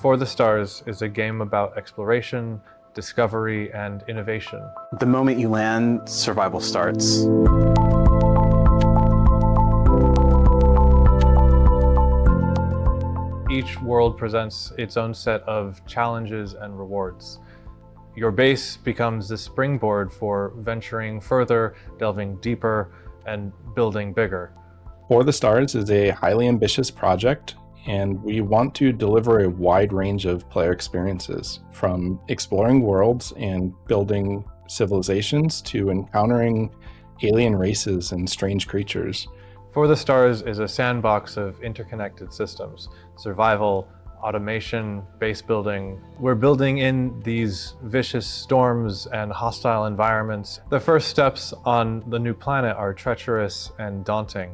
For the Stars is a game about exploration, discovery, and innovation. The moment you land, survival starts. Each world presents its own set of challenges and rewards. Your base becomes the springboard for venturing further, delving deeper, and building bigger. For the Stars is a highly ambitious project, and we want to deliver a wide range of player experiences, from exploring worlds and building civilizations to encountering alien races and strange creatures. For the Stars is a sandbox of interconnected systems, survival, automation, base building. We're building in these vicious storms and hostile environments. The first steps on the new planet are treacherous and daunting.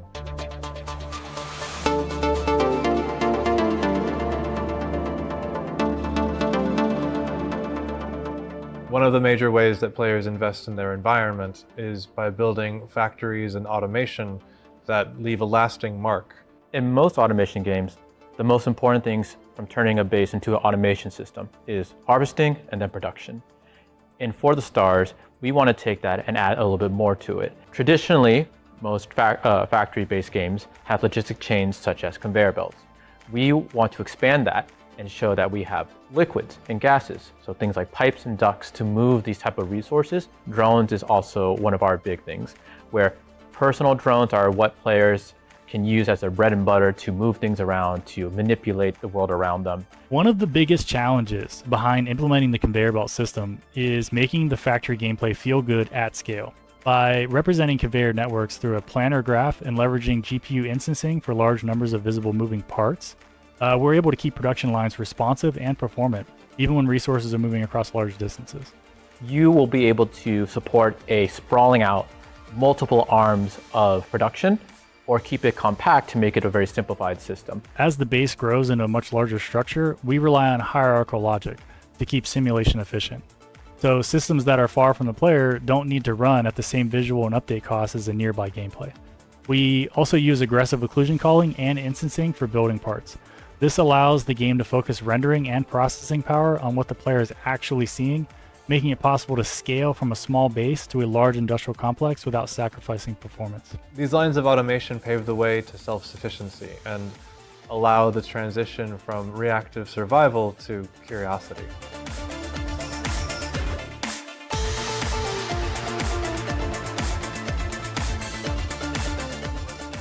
One of the major ways that players invest in their environment is by building factories and automation that leave a lasting mark. In most automation games, the most important things from turning a base into an automation system is harvesting and then production. And for the Stars, we want to take that and add a little bit more to it. Traditionally, most factory-based games have logistic chains such as conveyor belts. We want to expand that and show that we have liquids and gases, so things like pipes and ducts to move these type of resources. Drones is also one of our big things, where personal drones are what players can use as their bread and butter to move things around, to manipulate the world around them. One of the biggest challenges behind implementing the conveyor belt system is making the factory gameplay feel good at scale. By representing conveyor networks through a planar graph and leveraging GPU instancing for large numbers of visible moving parts, we're able to keep production lines responsive and performant, even when resources are moving across large distances. You will be able to support a sprawling out multiple arms of production, or keep it compact to make it a very simplified system. As the base grows into a much larger structure, we rely on hierarchical logic to keep simulation efficient. So systems that are far from the player don't need to run at the same visual and update costs as a nearby gameplay. We also use aggressive occlusion calling and instancing for building parts. This allows the game to focus rendering and processing power on what the player is actually seeing, making it possible to scale from a small base to a large industrial complex without sacrificing performance. These lines of automation pave the way to self-sufficiency and allow the transition from reactive survival to curiosity.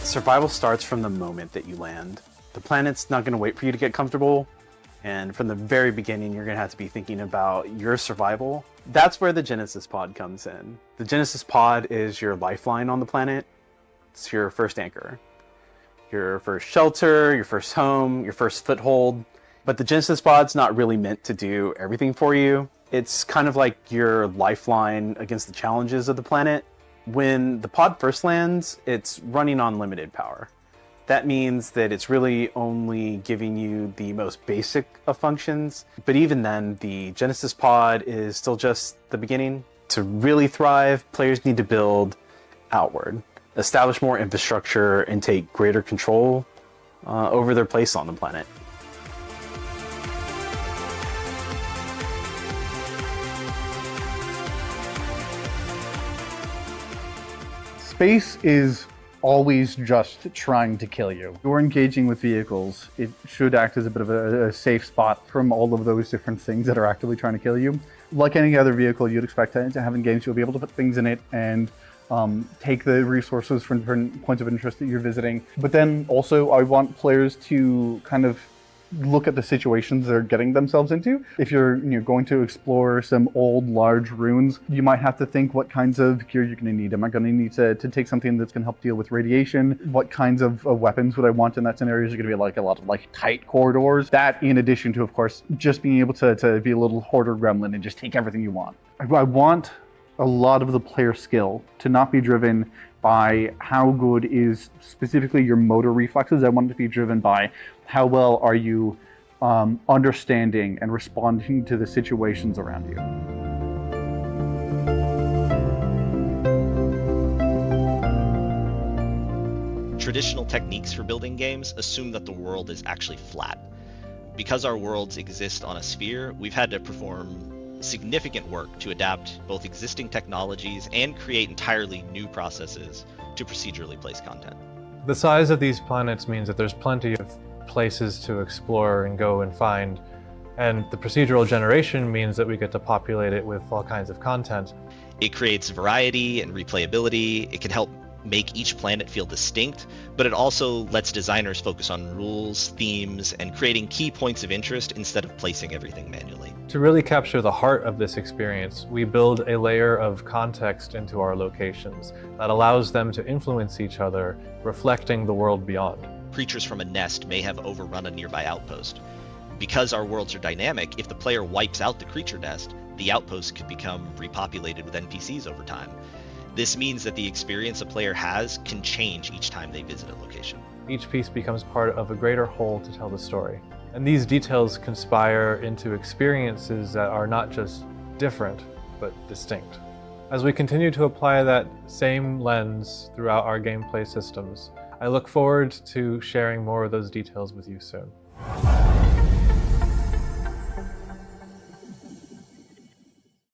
Survival starts from the moment that you land. The planet's not going to wait for you to get comfortable. And from the very beginning, you're going to have to be thinking about your survival. That's where the Genesis Pod comes in. The Genesis Pod is your lifeline on the planet. It's your first anchor, your first shelter, your first home, your first foothold. But the Genesis Pod's not really meant to do everything for you. It's kind of like your lifeline against the challenges of the planet. When the pod first lands, it's running on limited power. That means that it's really only giving you the most basic of functions. But even then, the Genesis Pod is still just the beginning. To really thrive, players need to build outward, establish more infrastructure, and take greater control over their place on the planet. Space is always just trying to kill you. You're engaging with vehicles. It should act as a bit of a safe spot from all of those different things that are actively trying to kill you. Like any other vehicle you'd expect to have in games, you'll be able to put things in it and take the resources from different points of interest that you're visiting. But then also I want players to kind of look at the situations they're getting themselves into. If you're going to explore some old large ruins, you might have to think what kinds of gear you're going to need. Am I going to need to take something that's going to help deal with radiation? What kinds of weapons would I want in that scenario? Is it going to be like a lot of like tight corridors? That in addition to, of course, just being able to be a little hoarder gremlin and just take everything you want. I want a lot of the player skill to not be driven by how good is specifically your motor reflexes. I want it to be driven by how well are you understanding and responding to the situations around you. Traditional techniques for building games assume that the world is actually flat. Because our worlds exist on a sphere, we've had to perform significant work to adapt both existing technologies and create entirely new processes to procedurally place content. The size of these planets means that there's plenty of places to explore and go and find, and the procedural generation means that we get to populate it with all kinds of content. It creates variety and replayability. It can help make each planet feel distinct, but it also lets designers focus on rules, themes, and creating key points of interest instead of placing everything manually. To really capture the heart of this experience, we build a layer of context into our locations that allows them to influence each other, reflecting the world beyond. Creatures from a nest may have overrun a nearby outpost. Because our worlds are dynamic, if the player wipes out the creature nest, the outpost could become repopulated with NPCs over time. This means that the experience a player has can change each time they visit a location. Each piece becomes part of a greater whole to tell the story. And these details conspire into experiences that are not just different, but distinct. As we continue to apply that same lens throughout our gameplay systems, I look forward to sharing more of those details with you soon.